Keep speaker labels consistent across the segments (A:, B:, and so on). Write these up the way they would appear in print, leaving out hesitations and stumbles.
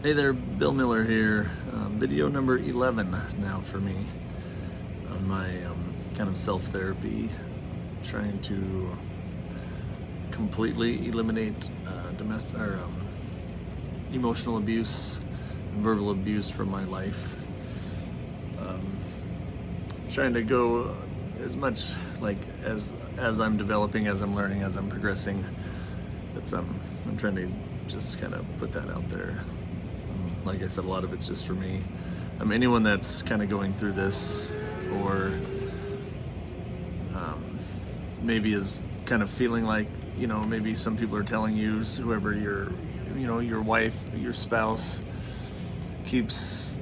A: Hey there, Bill Miller here. Video number 11 now for me on my kind of self-therapy, trying to completely eliminate domestic or emotional abuse and verbal abuse from my life. Trying to go as much like as I'm developing, as I'm learning, as I'm progressing. I'm trying to just kind of put that out there. Like I said, a lot of it's just for me. Anyone that's kind of going through this, or maybe is kind of feeling like, maybe some people are telling you, whoever your wife, your spouse keeps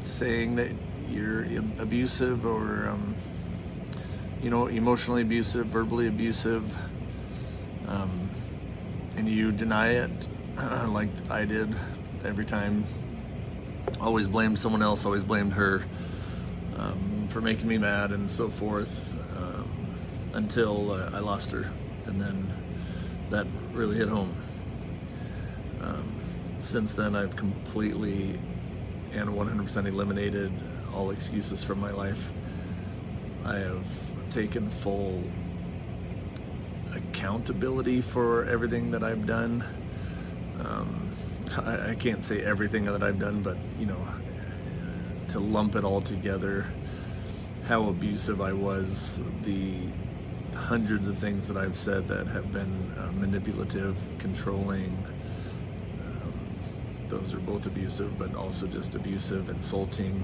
A: saying that you're abusive or, emotionally abusive, verbally abusive, and you deny it, like I did every time. Always blamed someone else, always blamed her for making me mad and so forth, until I lost her, and then that really hit home. Since then, I've completely and 100% eliminated all excuses from my life. I have taken full accountability for everything that I've done. I can't say everything that I've done, but to lump it all together, how abusive I was, the hundreds of things that I've said that have been manipulative, controlling. Those are both abusive, but also just abusive, insulting,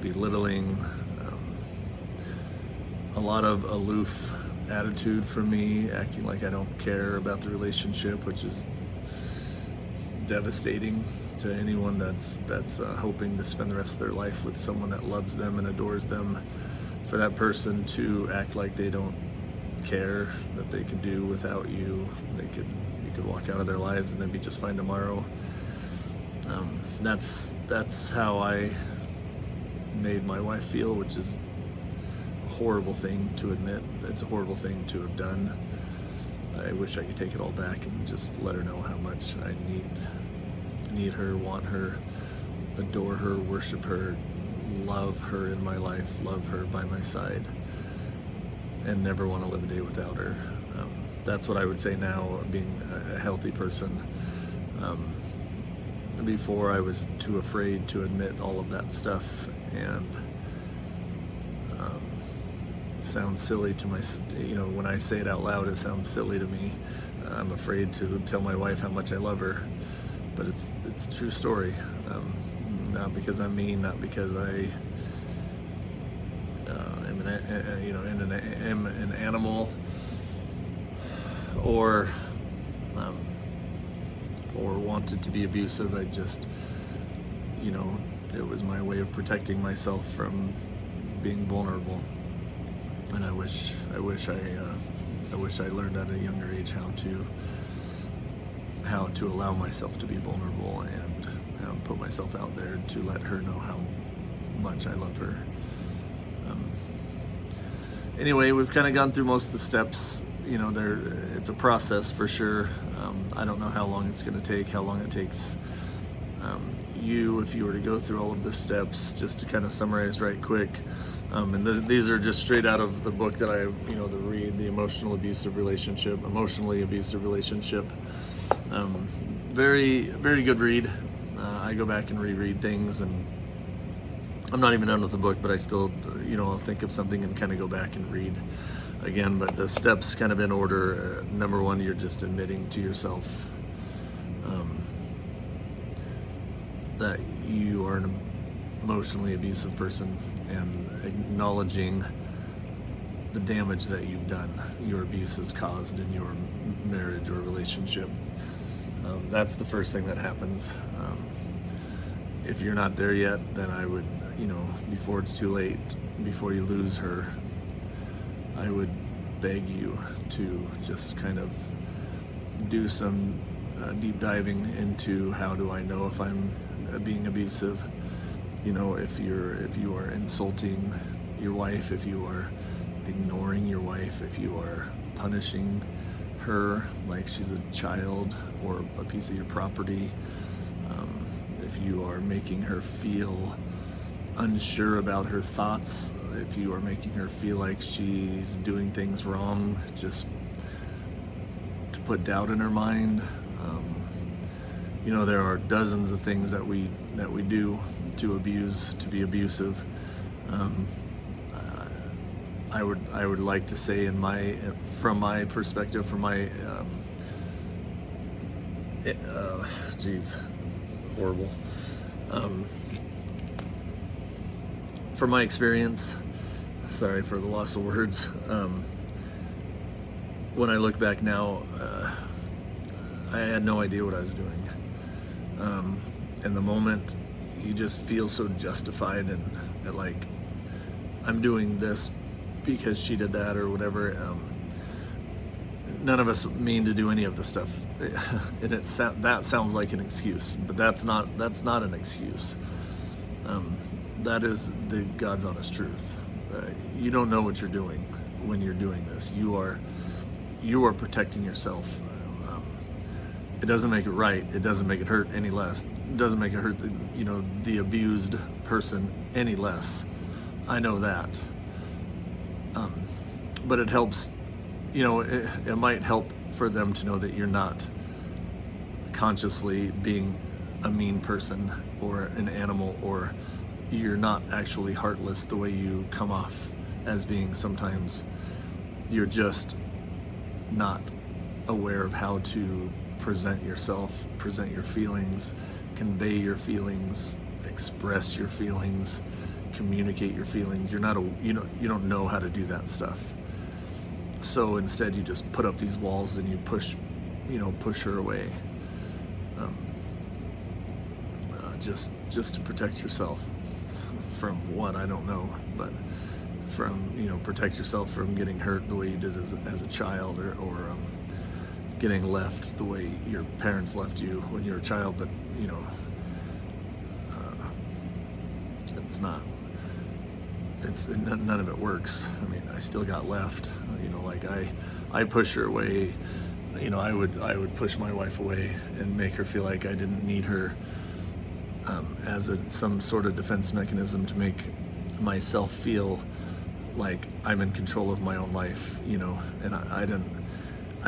A: belittling, a lot of aloof attitude from me, acting like I don't care about the relationship, which is devastating to anyone that's hoping to spend the rest of their life with someone that loves them and adores them. For that person to act like they don't care, that they could do without you, you could walk out of their lives and they'd be just fine tomorrow. That's how I made my wife feel, which is a horrible thing to admit. It's a horrible thing to have done. I wish I could take it all back and just let her know how much I need her, want her, adore her, worship her, love her in my life, love her by my side, and never want to live a day without her. That's what I would say now, being a healthy person. Before, I was too afraid to admit all of that stuff, and it sounds silly to my, when I say it out loud, it sounds silly to me. I'm afraid to tell my wife how much I love her, but it's a true story. Not because I'm mean, not because I am an animal, or wanted to be abusive. I just, it was my way of protecting myself from being vulnerable. And I wish I learned at a younger age how to allow myself to be vulnerable and put myself out there to let her know how much I love her. Anyway, we've kind of gone through most of the steps. It's a process for sure. I don't know how long it's going to take, how long it takes if you were to go through all of the steps. Just to kind of summarize right quick, and these are just straight out of the book that I, the Emotionally Abusive Relationship. Very, very good read. I go back and reread things, and I'm not even done with the book, but I still, I'll think of something and kind of go back and read again. But the steps kind of in order. Number one, you're just admitting to yourself that you are an emotionally abusive person, and acknowledging the damage that you've done, your abuse has caused in your marriage or relationship. That's the first thing that happens. If you're not there yet, then I would, before it's too late, before you lose her, I would beg you to just kind of do some deep diving into, how do I know if I'm being abusive? If you are insulting your wife, if you are ignoring your wife, if you are punishing her like she's a child or a piece of your property, if you are making her feel unsure about her thoughts, if you are making her feel like she's doing things wrong, just to put doubt in her mind. There are dozens of things that we do to abuse, to be abusive. I would like to say, from my perspective, from my horrible. From my experience, sorry for the loss of words. When I look back now, I had no idea what I was doing. In the moment, you just feel so justified and like, I'm doing this because she did that or whatever. None of us mean to do any of the stuff, and that sounds like an excuse, but that's not an excuse. That is the God's honest truth. You don't know what you're doing when you're doing this. You are protecting yourself. It doesn't make it right. It doesn't make it hurt any less. It doesn't make it hurt the abused person any less. I know that. But it helps, it might help for them to know that you're not consciously being a mean person or an animal, or you're not actually heartless the way you come off as being sometimes. You're just not aware of how to present yourself, present your feelings, convey your feelings, express your feelings, communicate your feelings. You don't know how to do that stuff. So instead, you just put up these walls and you push her away, just to protect yourself from what, I don't know, but from protect yourself from getting hurt the way you did as a child, or getting left the way your parents left you when you were a child. But none of it works. I mean, I still got left. Like I push her away. I would push my wife away and make her feel like I didn't need her, as some sort of defense mechanism to make myself feel like I'm in control of my own life. And I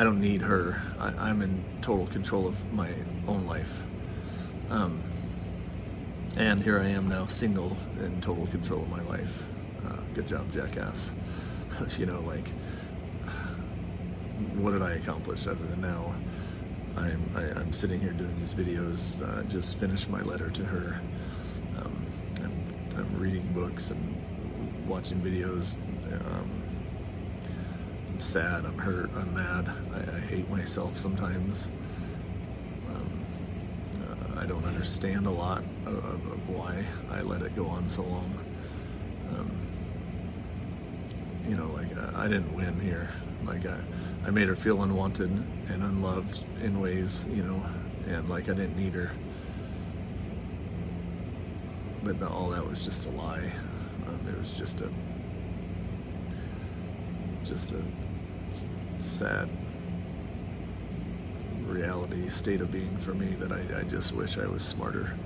A: don't need her. I'm in total control of my own life. And here I am now, single, in total control of my life. Good job, jackass. What did I accomplish other than now I'm sitting here doing these videos? Just finished my letter to her. I'm reading books and watching videos. I'm sad, I'm hurt, I'm mad. I hate myself sometimes. I don't understand a lot of why I let it go on so long. I didn't win here. I made her feel unwanted and unloved in ways, and like I didn't need her. But all that was just a lie. It was just a sad reality, state of being for me, that I just wish I was smarter,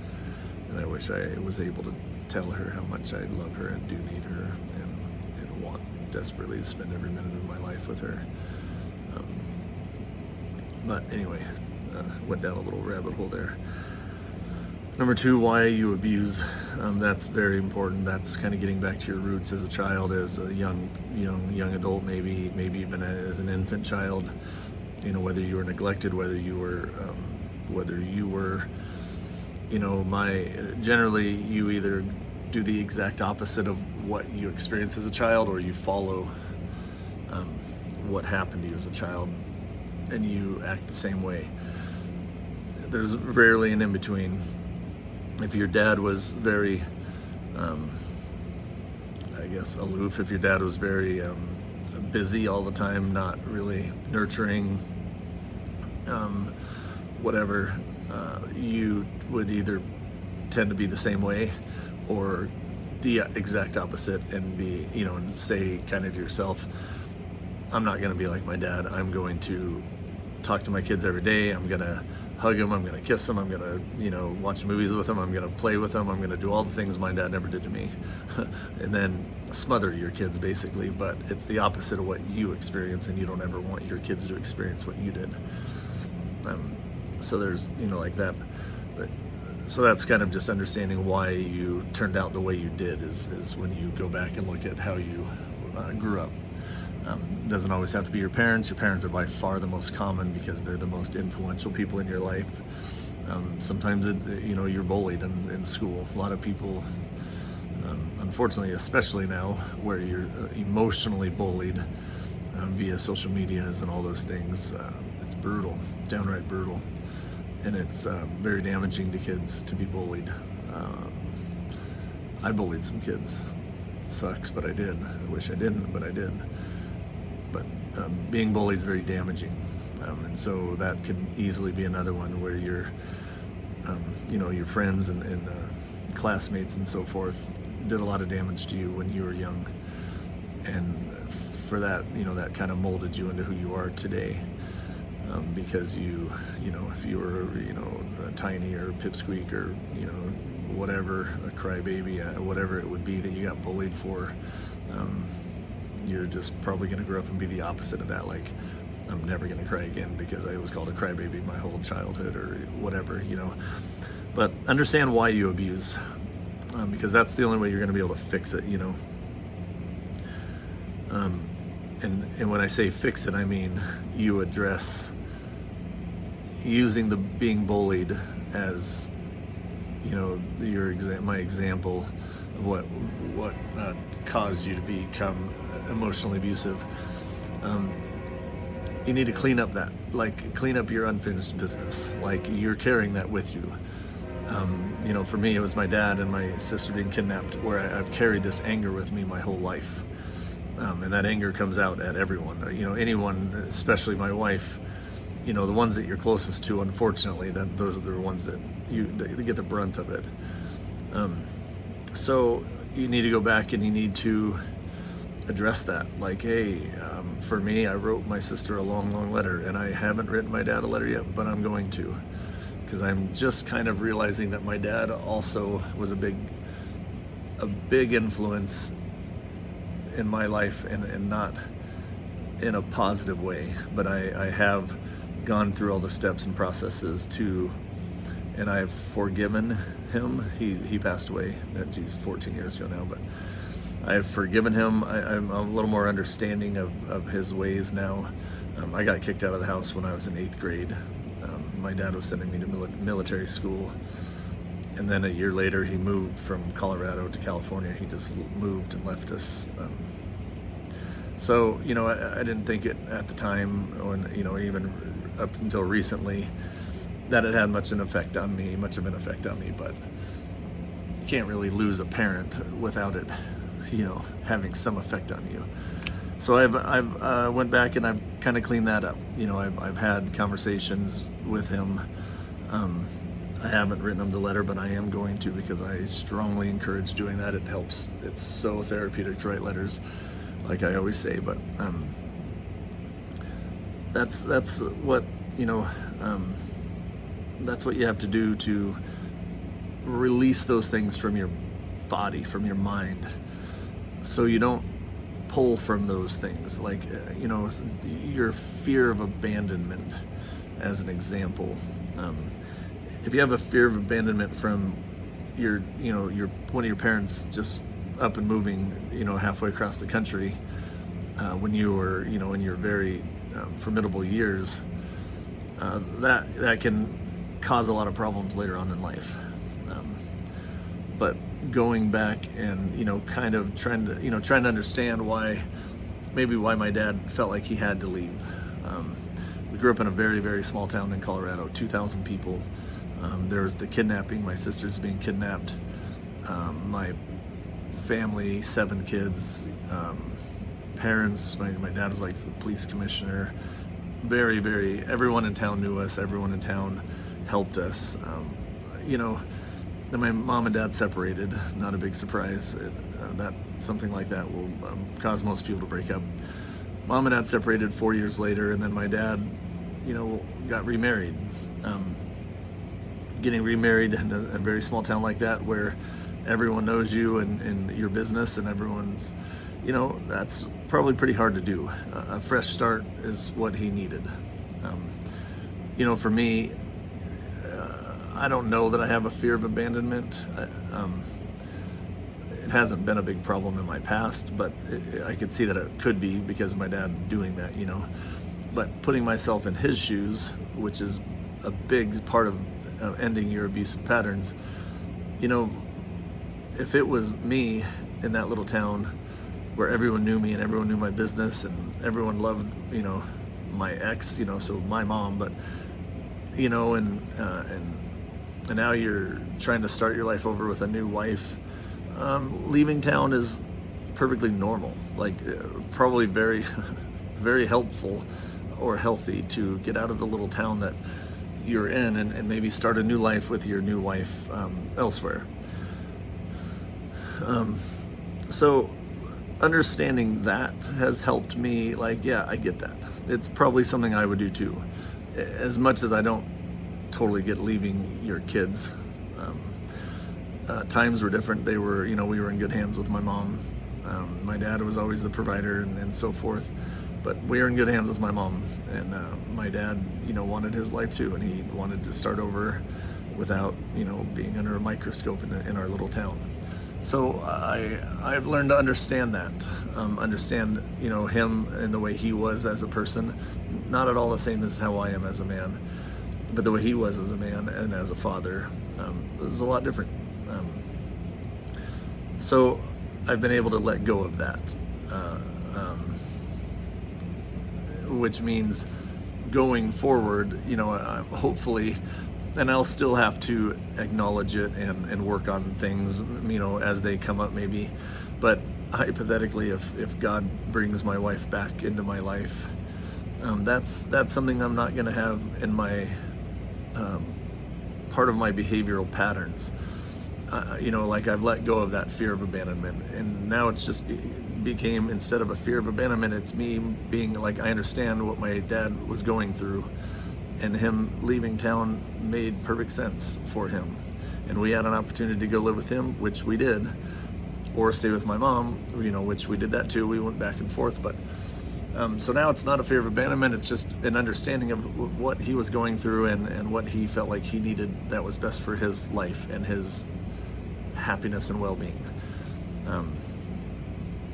A: and I wish I was able to tell her how much I love her and do need her, and want desperately to spend every minute of my life with her. But anyway, went down a little rabbit hole there. Number 2, why you abuse. That's very important. That's kind of getting back to your roots as a child, as a young adult, maybe even as an infant child. Whether you were neglected, whether you were, generally you either do the exact opposite of what you experience as a child, or you follow what happened to you as a child, and you act the same way. There's rarely an in-between. If your dad was very, aloof, if your dad was very busy all the time, not really nurturing, whatever, you would either tend to be the same way, or the exact opposite, and be, and say kind of to yourself, I'm not going to be like my dad. I'm going to talk to my kids every day. I'm going to hug him, I'm going to kiss him, I'm going to, watch movies with him, I'm going to play with him, I'm going to do all the things my dad never did to me. And then smother your kids, basically. But it's the opposite of what you experience, and you don't ever want your kids to experience what you did. So there's, like that. So that's kind of just understanding why you turned out the way you did is when you go back and look at how you grew up. It doesn't always have to be your parents. Your parents are by far the most common because they're the most influential people in your life. Sometimes you're bullied in school. A lot of people, unfortunately, especially now, where you're emotionally bullied via social medias and all those things. It's brutal, downright brutal. And it's very damaging to kids to be bullied. I bullied some kids. It sucks, but I did. I wish I didn't, but I did. But being bullied is very damaging. And so that can easily be another one where your friends and classmates and so forth did a lot of damage to you when you were young. And for that, that kind of molded you into who you are today. Because if you were, tiny or pipsqueak or, whatever, a crybaby, whatever it would be that you got bullied for, you're just probably going to grow up and be the opposite of that. Like, I'm never going to cry again because I was called a crybaby my whole childhood or whatever, But understand why you abuse, because that's the only way you're going to be able to fix it, And when I say fix it, I mean you address using the being bullied as, my example of what caused you to become emotionally abusive. You need to clean up clean up your unfinished business. Like, you're carrying that with you. For me, it was my dad and my sister being kidnapped, where I've carried this anger with me my whole life. And that anger comes out at everyone, anyone, especially my wife, the ones that you're closest to, unfortunately, those are the ones that get the brunt of it. So you need to go back and you need to address that. Like, hey, for me, I wrote my sister a long, long letter, and I haven't written my dad a letter yet, but I'm going to, because I'm just kind of realizing that my dad also was a big influence in my life, and not in a positive way, but I have gone through all the steps and processes and I've forgiven him. He passed away, 14 years ago now, but I've forgiven him. I'm a little more understanding of his ways now. I got kicked out of the house when I was in 8th grade. My dad was sending me to military school. And then a year later, he moved from Colorado to California. He just moved and left us. So, I didn't think it at the time, or, even up until recently, that it had much of an effect on me, but you can't really lose a parent without it, having some effect on you. So I've went back and I've kind of cleaned that up. I've had conversations with him. I haven't written him the letter, but I am going to, because I strongly encourage doing that. It helps. It's so therapeutic to write letters, like I always say. But that's what that's what you have to do to release those things from your body, from your mind, so you don't pull from those things. Like your fear of abandonment, as an example. If you have a fear of abandonment from your one of your parents just up and moving, halfway across the country, when you were, in your very formidable years, that can cause a lot of problems later on in life. But going back and, kind of trying to understand why my dad felt like he had to leave. We grew up in a very, very small town in Colorado, 2,000 people. There was the kidnapping, my sister's being kidnapped. My family, 7 kids, parents, my dad was like the police commissioner. Very, very, everyone in town knew us, everyone in town helped us. Then my mom and dad separated, not a big surprise. Something like that will cause most people to break up. Mom and dad separated 4 years later, and then my dad, got remarried. getting remarried in a very small town like that, where everyone knows you and your business, and everyone's, that's probably pretty hard to do. A fresh start is what he needed. For me, I don't know that I have a fear of abandonment. It hasn't been a big problem in my past, but I could see that it could be because of my dad doing that, But putting myself in his shoes, which is a big part of ending your abusive patterns, if it was me in that little town where everyone knew me and everyone knew my business and everyone loved, my ex, so my mom, but, and now you're trying to start your life over with a new wife, leaving town is perfectly normal, probably very, very helpful or healthy to get out of the little town that you're in and maybe start a new life with your new wife elsewhere. So understanding that has helped me, yeah, I get that. It's probably something I would do too. As much as I don't totally get leaving your kids. Times were different. They were, we were in good hands with my mom. My dad was always the provider and so forth. But we were in good hands with my mom. And my dad, wanted his life too. And he wanted to start over without, being under a microscope in our little town. So I've learned to understand that, understand, him and the way he was as a person, not at all the same as how I am as a man, but the way he was as a man and as a father was a lot different. So I've been able to let go of that, which means going forward, hopefully, and I'll still have to acknowledge it and work on things, as they come up maybe. But hypothetically, if God brings my wife back into my life, that's something I'm not going to have in my part of my behavioral patterns. I've let go of that fear of abandonment, and now it's just became, instead of a fear of abandonment, it's me being I understand what my dad was going through. And him leaving town made perfect sense for him. And we had an opportunity to go live with him, which we did, or stay with my mom, which we did that too. We went back and forth. But so now it's not a fear of abandonment. It's just an understanding of what he was going through and what he felt like he needed that was best for his life and his happiness and well-being.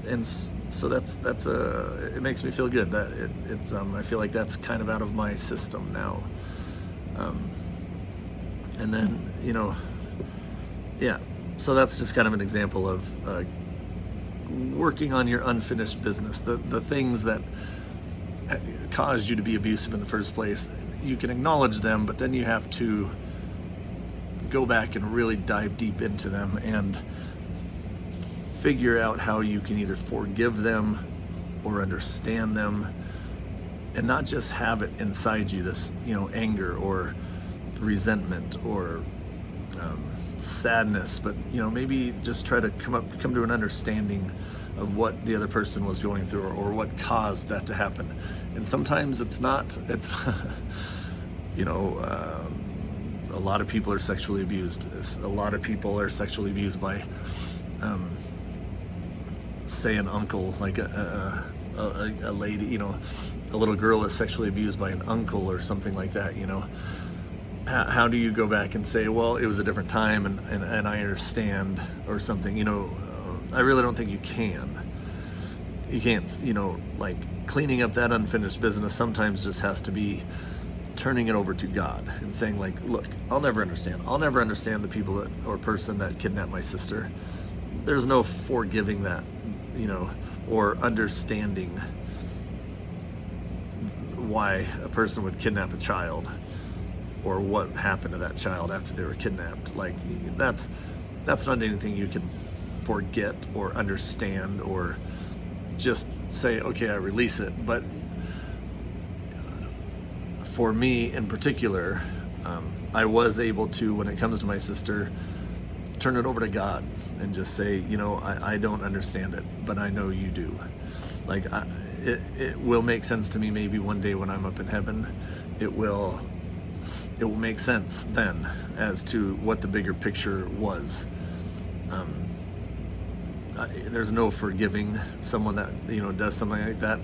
A: And so that's it makes me feel good that I feel like that's kind of out of my system now. And then, yeah, so that's just kind of an example of working on your unfinished business, the things that caused you to be abusive in the first place. You can acknowledge them, but then you have to go back and really dive deep into them and figure out how you can either forgive them or understand them, and not just have it inside you, this anger or resentment or sadness, but maybe just try to come to an understanding of what the other person was going through or what caused that to happen. And sometimes it's a lot of people are sexually abused. A lot of people are sexually abused by say an uncle, like a lady, a little girl is sexually abused by an uncle or something like that. How do you go back and say, well, it was a different time and I understand or something? I really don't think you can. You can't, cleaning up that unfinished business sometimes just has to be turning it over to God and saying, look, I'll never understand the people or person that kidnapped my sister. There's no forgiving that, or understanding why a person would kidnap a child or what happened to that child after they were kidnapped. That's not anything you can forget or understand or just say, okay, I release it. But for me in particular, I was able to, when it comes to my sister, turn it over to God and just say, I don't understand it, but I know you do. It will make sense to me maybe one day when I'm up in heaven. It will it will make sense then as to what the bigger picture was. There's no forgiving someone that, does something like that.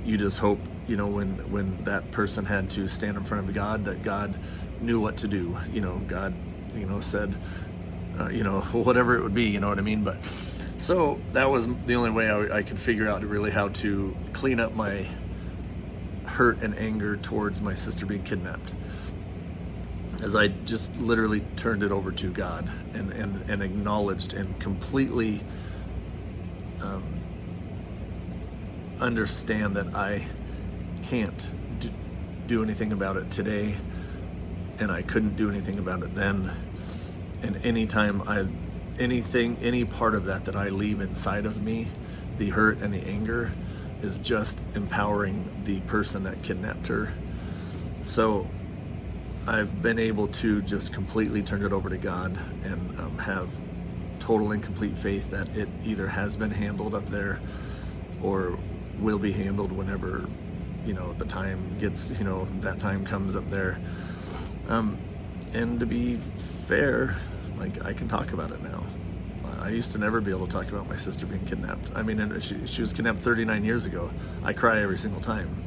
A: You just hope, when that person had to stand in front of God, that God knew what to do. God, said, whatever it would be, you know what I mean? But so that was the only way I could figure out really how to clean up my hurt and anger towards my sister being kidnapped, as I just literally turned it over to God and acknowledged and completely understand that I can't do anything about it today, and I couldn't do anything about it then. And anytime any part of that I leave inside of me, the hurt and the anger, is just empowering the person that kidnapped her. So I've been able to just completely turn it over to God and have total and complete faith that it either has been handled up there or will be handled whenever, the time gets, that time comes up there. And to be fair, I can talk about it now. I used to never be able to talk about my sister being kidnapped. I mean, and she was kidnapped 39 years ago. I cry every single time.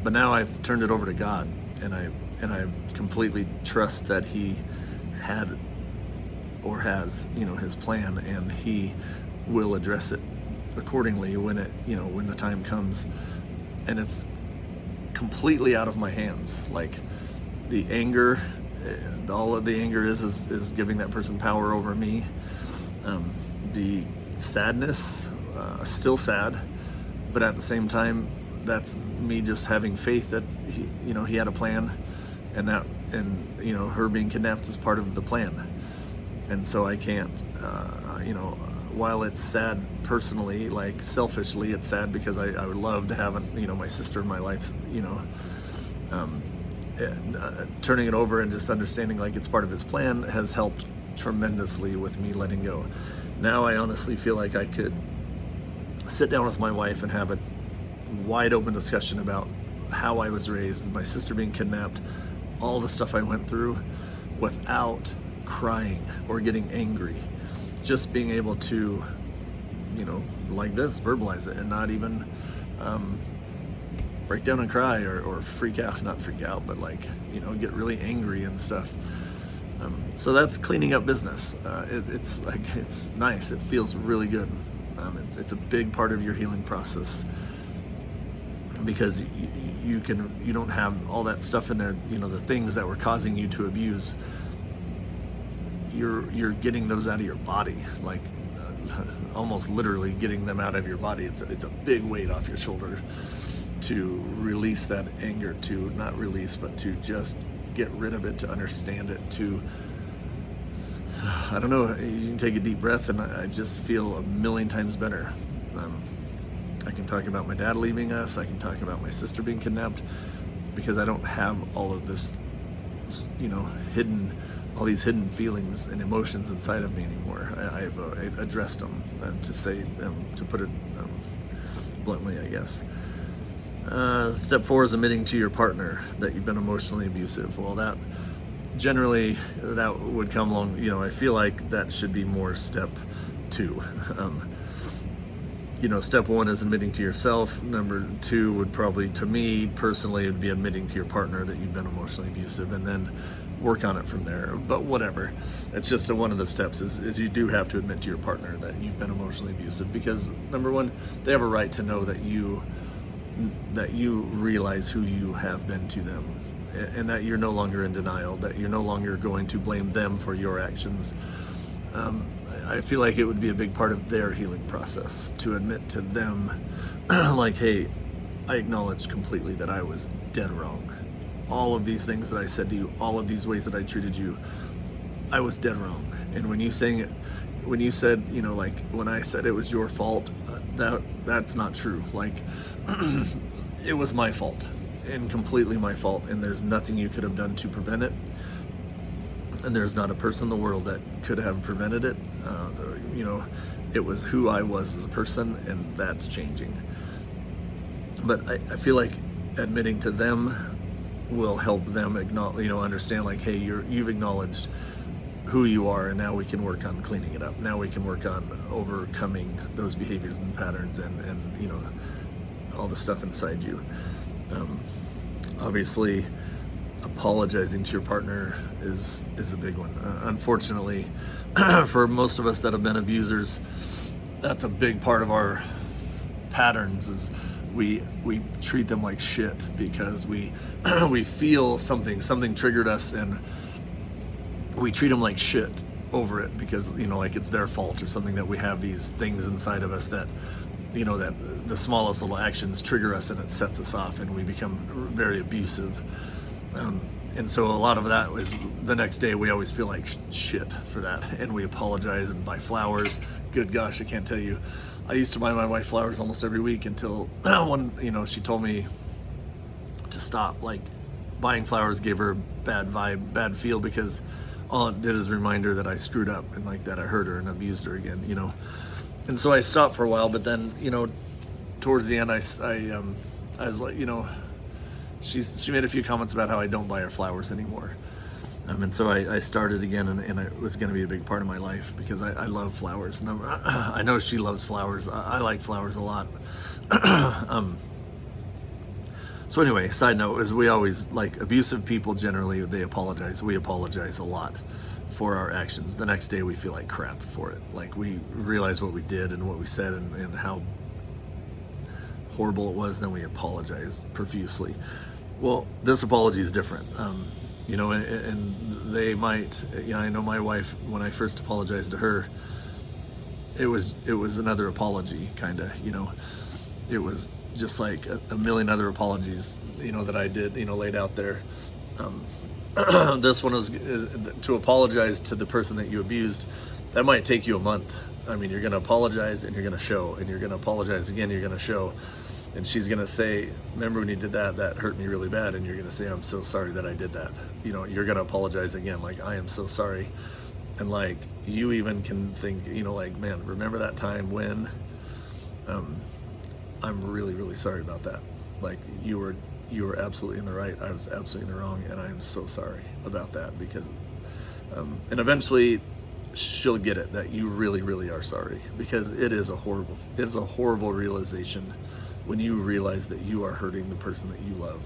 A: But now I've turned it over to God, and I completely trust that He had or has, His plan, and He will address it accordingly when the time comes. And it's completely out of my hands. The anger, all of the anger is giving that person power over me. The sadness, still sad, but at the same time, that's me just having faith that he had a plan, and her being kidnapped is part of the plan. And so I can't, while it's sad personally, selfishly, it's sad because I would love to have, my sister in my life, turning it over and just understanding it's part of His plan has helped tremendously with me letting go. Now I honestly feel like I could sit down with my wife and have a wide open discussion about how I was raised, my sister being kidnapped, all the stuff I went through, without crying or getting angry. Just being able to, like this, verbalize it and not even break down and cry or freak out, not freak out, but get really angry and stuff. So that's cleaning up business. It's nice. It feels really good. It's a big part of your healing process, because you don't have all that stuff in there. The things that were causing you to abuse. You're getting those out of your body, almost literally getting them out of your body. It's a big weight off your shoulder to release that anger, to not release, but to just get rid of it, to understand it, to, I don't know, you can take a deep breath, and I just feel a million times better. I can talk about my dad leaving us, I can talk about my sister being kidnapped, because I don't have all of this, all these hidden feelings and emotions inside of me anymore. I've addressed them, to put it bluntly, I guess. Step 4 is admitting to your partner that you've been emotionally abusive. Well, that would come along, I feel like that should be more step 2. Step 1 is admitting to yourself. Number 2 would probably, to me personally, would be admitting to your partner that you've been emotionally abusive, and then work on it from there. But whatever, it's just one of the steps is you do have to admit to your partner that you've been emotionally abusive, because number 1, they have a right to know that you realize who you have been to them, and that you're no longer in denial, that you're no longer going to blame them for your actions. I feel like it would be a big part of their healing process to admit to them, hey, I acknowledge completely that I was dead wrong. All of these things that I said to you, all of these ways that I treated you, I was dead wrong. And when you said, when I said it was your fault, that's not true. It was my fault, and completely my fault, and there's nothing you could have done to prevent it. And there's not a person in the world that could have prevented it. It was who I was as a person, and that's changing. But I feel like admitting to them will help them acknowledge, understand like, hey, you've acknowledged who you are, and now we can work on cleaning it up. Now we can work on overcoming those behaviors and patterns, and all the stuff inside you. Obviously, apologizing to your partner is a big one. Unfortunately, for most of us that have been abusers, that's a big part of our patterns. Is we treat them like shit because we feel something triggered us, and we treat them like shit over it because like it's their fault or something, that we have these things inside of us that that the smallest little actions trigger us, and it sets us off, and we become very abusive. And so a lot of that was the next day we always feel like shit for that, and we apologize and buy flowers. Good gosh, I can't tell you, I used to buy my wife flowers almost every week until one, she told me to stop. Like, buying flowers gave her a bad vibe, bad feel, because all it did is remind her that I screwed up and like that I hurt her and abused her again, And so I stopped for a while, but then, towards the end, I was like, she made a few comments about how I don't buy her flowers anymore. And so I started again, and it was going to be a big part of my life because I love flowers. And I know she loves flowers. I like flowers a lot. So anyway, side note is we always, like, abusive people generally, they apologize. We apologize a lot for our actions. The next day we feel like crap for it. Like, we realize what we did and what we said and how horrible it was, then we apologize profusely. Well, this apology is different. And they might, I know my wife, when I first apologized to her, it was another apology, kind of, it was just like a million other apologies, that I did, laid out there. This one is to apologize to the person that you abused. That might take you a month. I mean, you're going to apologize and you're going to show, and you're going to apologize again, you're going to show. And she's going to say, remember when you did that, that hurt me really bad. And you're going to say, I'm so sorry that I did that. You're going to apologize again. Like, I am so sorry. And like, you even can think, like, man, remember that time when, I'm really, really sorry about that. Like, you were absolutely in the right. I was absolutely in the wrong. And I'm so sorry about that, because, and eventually she'll get it that you really, really are sorry, because it is a horrible realization when you realize that you are hurting the person that you love.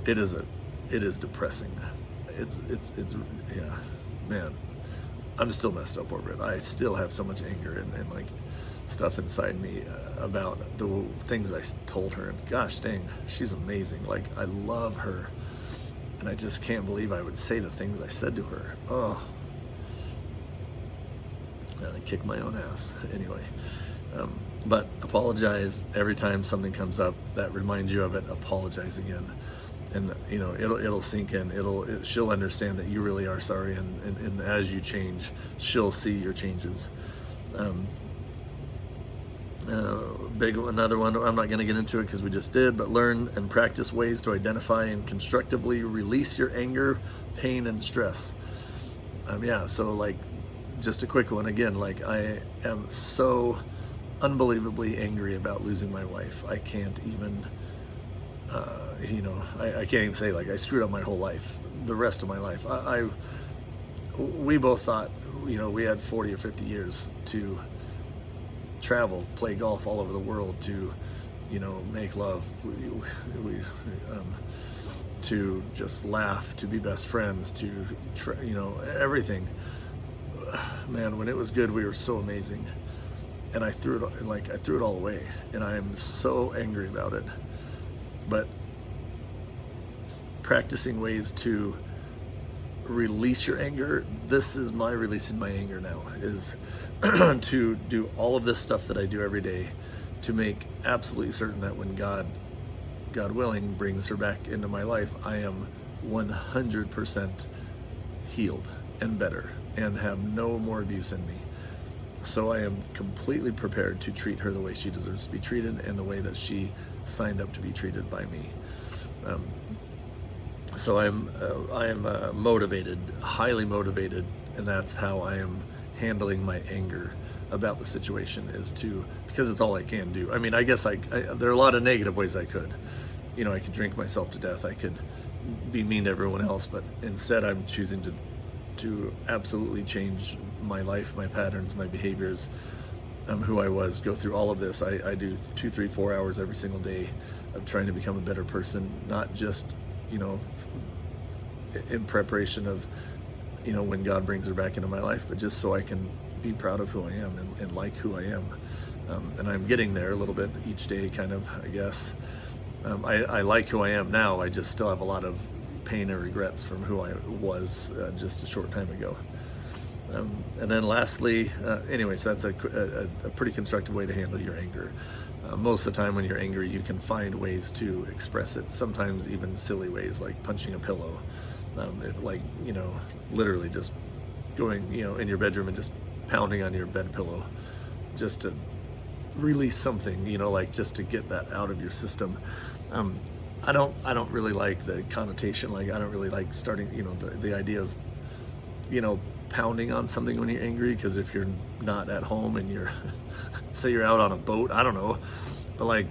A: It is depressing. It's yeah, man, I'm still messed up over it. I still have so much anger and like stuff inside me about the things I told her. And gosh dang, she's amazing. Like, I love her, and I just can't believe I would say the things I said to her. Oh, and I kick my own ass. Anyway, but apologize every time something comes up that reminds you of it. Apologize again, and it'll sink in. She'll understand that you really are sorry, and as you change, she'll see your changes. Another one, I'm not going to get into it because we just did, but learn and practice ways to identify and constructively release your anger, pain, and stress. So like, just a quick one again, like, I am so unbelievably angry about losing my wife. I can't even, I can't even say, like, I screwed up my whole life, the rest of my life. We both thought, we had 40 or 50 years to travel, play golf all over the world, to, make love, to just laugh, to be best friends, to, everything. Man, when it was good, we were so amazing. And I threw it all away, and I am so angry about it. But practicing ways to release your anger, this is my releasing my anger now, is to do all of this stuff that I do every day to make absolutely certain that when God willing brings her back into my life, I am 100% healed and better and have no more abuse in me. So I am completely prepared to treat her the way she deserves to be treated and the way that she signed up to be treated by me. So I am motivated, highly motivated, and that's how I am handling my anger about the situation, is because it's all I can do. I mean, I guess there are a lot of negative ways I could. I could drink myself to death. I could be mean to everyone else, but instead I'm choosing to absolutely change my life, my patterns, my behaviors, who I was, go through all of this. I do 2, 3, 4 hours every single day of trying to become a better person, not just, in preparation of, when God brings her back into my life, but just so I can be proud of who I am and like who I am. And I'm getting there a little bit each day, kind of, I guess. I like who I am now. I just still have a lot of pain and regrets from who I was just a short time ago. And then lastly, so that's a pretty constructive way to handle your anger. Most of the time when you're angry, you can find ways to express it, sometimes even silly ways, like punching a pillow. Literally just going, in your bedroom and just pounding on your bed pillow just to release something, just to get that out of your system. I don't really like the connotation, I don't really like starting, the idea of, pounding on something when you're angry, because if you're not at home and you're, say you're out on a boat, I don't know, but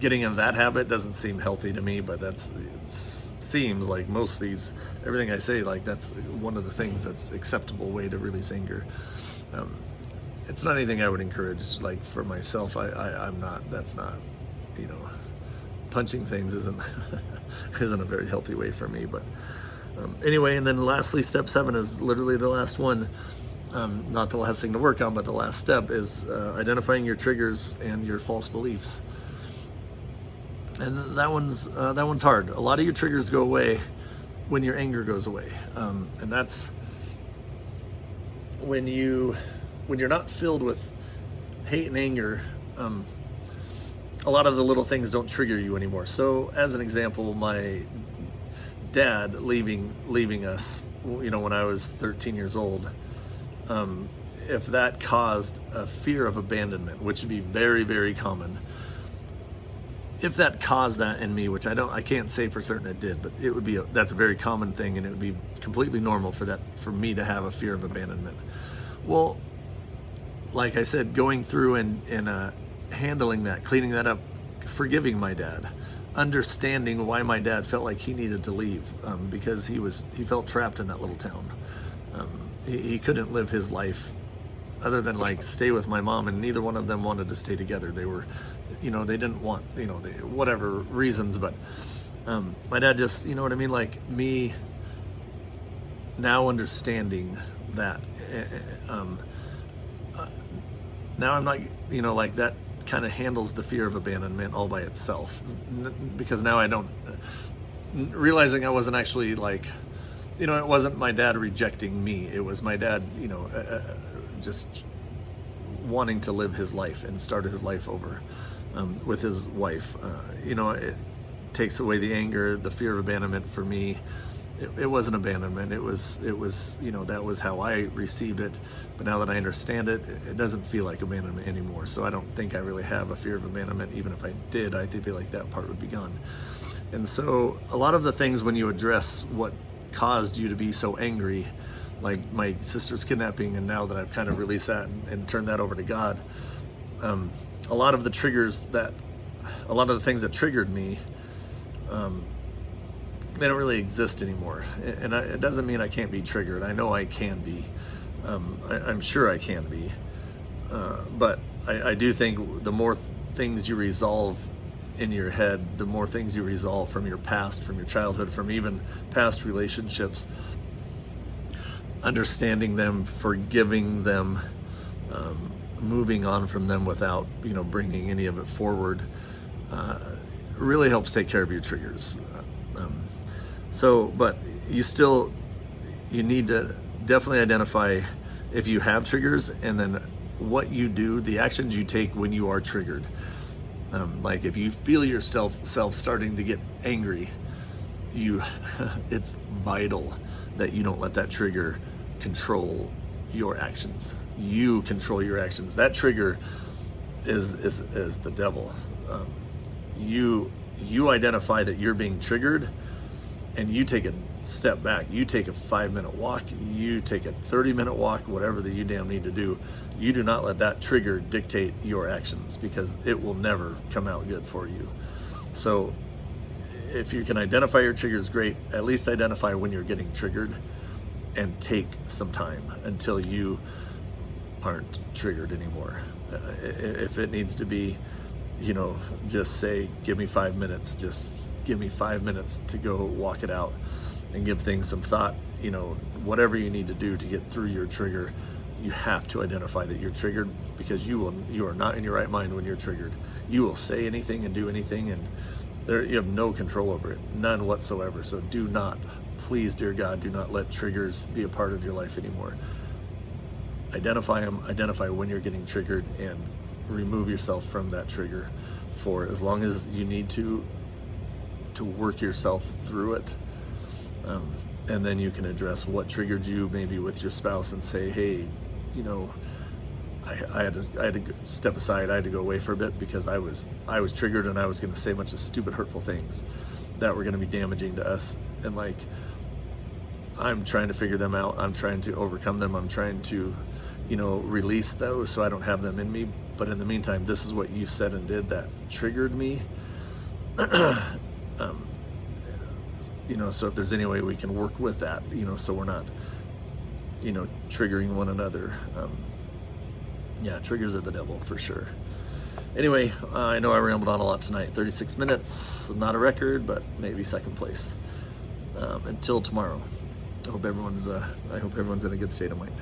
A: getting in that habit doesn't seem healthy to me, but it seems like most of these, everything I say, that's one of the things that's acceptable way to release anger. It's not anything I would encourage, for myself. That's not, punching things isn't a very healthy way for me, but anyway. And then lastly, step 7 is literally the last one. Not the last thing to work on, but the last step is identifying your triggers and your false beliefs. And that one's hard. A lot of your triggers go away when your anger goes away, and that's when you're not filled with hate and anger. A lot of the little things don't trigger you anymore. So, as an example, my dad leaving us, when I was 13 years old. If that caused a fear of abandonment, which would be very, very common, if that caused that in me, which I can't say for certain it did, but it would be that's a very common thing, and it would be completely normal for me to have a fear of abandonment. Well, like I said, going through and handling that, cleaning that up, forgiving my dad, understanding why my dad felt like he needed to leave, because he felt trapped in that little town. He couldn't live his life other than stay with my mom, and neither one of them wanted to stay together. They were, they didn't want, whatever reasons, but my dad just, what I mean, me now understanding that, now I'm not, that kind of handles the fear of abandonment all by itself, because now I don't, realizing I wasn't actually it wasn't my dad rejecting me. It was my dad, just wanting to live his life and start his life over with his wife. It takes away the anger, the fear of abandonment for me. It wasn't abandonment. It was, that was how I received it. But now that I understand it, it doesn't feel like abandonment anymore. So I don't think I really have a fear of abandonment. Even if I did, I feel like that part would be gone. And so a lot of the things, when you address what caused you to be so angry, like my sister's kidnapping, and now that I've kind of released that and turned that over to God, a lot of the things that triggered me, they don't really exist anymore. And it doesn't mean I can't be triggered. I know I can be. I'm sure I can be. But I do think the more things you resolve in your head, the more things you resolve from your past, from your childhood, from even past relationships, understanding them, forgiving them, moving on from them without, bringing any of it forward, really helps take care of your triggers. But you need to definitely identify if you have triggers, and then what you do, the actions you take when you are triggered. If you feel yourself starting to get angry, it's vital that you don't let that trigger control your actions. You control your actions. That trigger is the devil. You identify that you're being triggered, and you take a step back. You take a 5-minute walk. You take a 30-minute walk. Whatever that you damn need to do. You do not let that trigger dictate your actions, because it will never come out good for you. So if you can identify your triggers, great. At least identify when you're getting triggered and take some time until you aren't triggered anymore. If it needs to be, just say, give me 5 minutes, just give me 5 minutes to go walk it out and give things some thought. Whatever you need to do to get through your trigger, you have to identify that you're triggered, because you are not in your right mind when you're triggered. You will say anything and do anything, and you have no control over it, none whatsoever. So do not, please, dear God, do not let triggers be a part of your life anymore. Identify them, identify when you're getting triggered, and remove yourself from that trigger for as long as you need to work yourself through it. And then you can address what triggered you, maybe with your spouse, and say, hey, I had to step aside. I had to go away for a bit because I was triggered, and I was going to say a bunch of stupid, hurtful things that were going to be damaging to us. And I'm trying to figure them out. I'm trying to overcome them. I'm trying to, release those so I don't have them in me. But in the meantime, this is what you said and did that triggered me. So if there's any way we can work with that, so we're not, triggering one another. Triggers are the devil for sure. Anyway, I know I rambled on a lot tonight. 36 minutes, not a record, but maybe second place. Until tomorrow, I hope everyone's in a good state of mind.